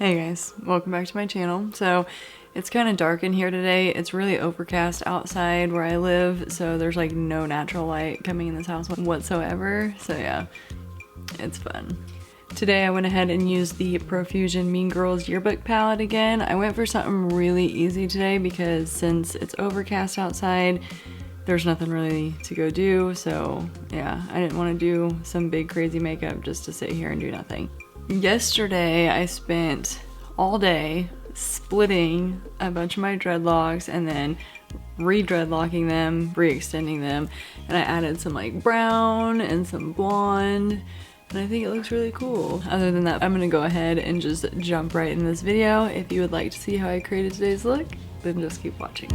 Hey guys, welcome back to my channel. So it's kind of dark in here today. It's really overcast outside where I live, so there's like no natural light coming in this house whatsoever. So yeah, it's fun. Today I went ahead and used the Profusion Mean Girls yearbook palette again. I went for something really easy today because since it's overcast outside, there's nothing really to go do. So yeah, I didn't want to do some big crazy makeup just to sit here and do nothing. Yesterday I spent all day splitting a bunch of my dreadlocks and then re-dreadlocking them, re-extending them, and I added some like brown and some blonde, and I think it looks really cool. Other than that, I'm gonna go ahead and just jump right in this video. If you would like to see how I created today's look, then just keep watching.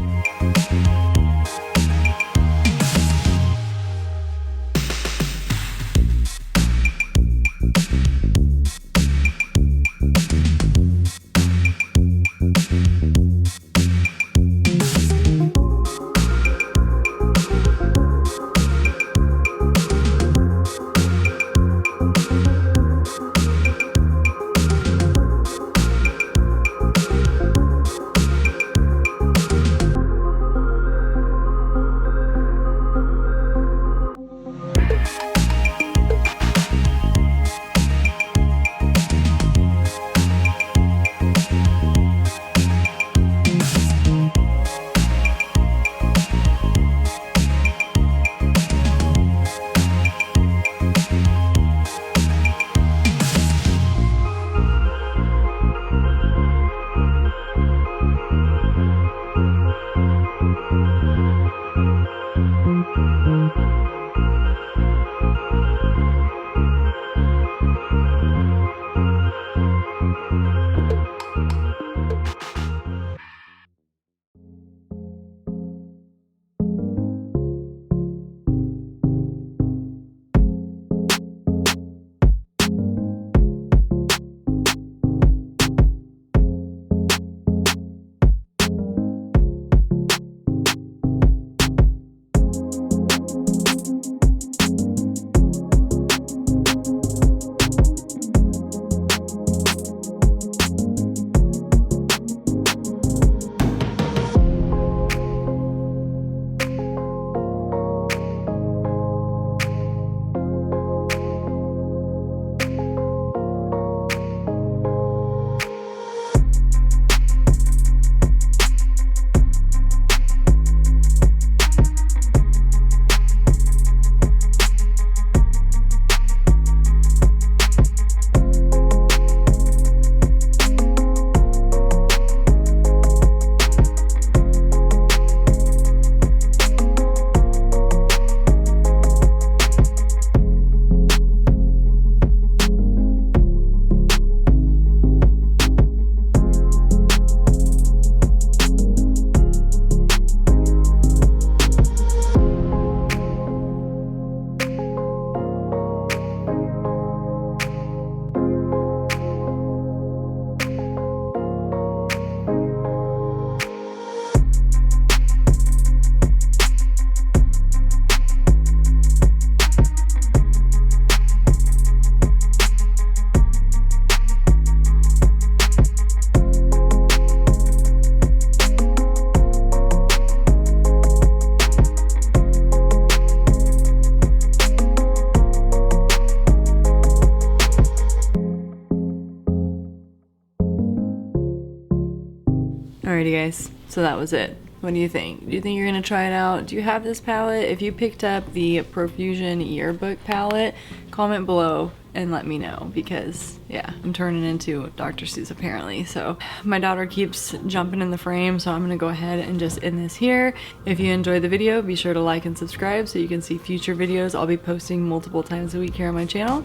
Alrighty guys, so that was it. What do you think? Do you think you're gonna try it out? Do you have this palette? If you picked up the Profusion yearbook palette, comment below and let me know, because yeah, I'm turning into Dr. Seuss apparently. So my daughter keeps jumping in the frame, so I'm gonna go ahead and just end this here. If you enjoyed the video, be sure to like and subscribe so you can see future videos I'll be posting multiple times a week here on my channel.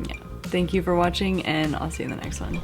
Yeah, thank you for watching, and I'll see you in the next one.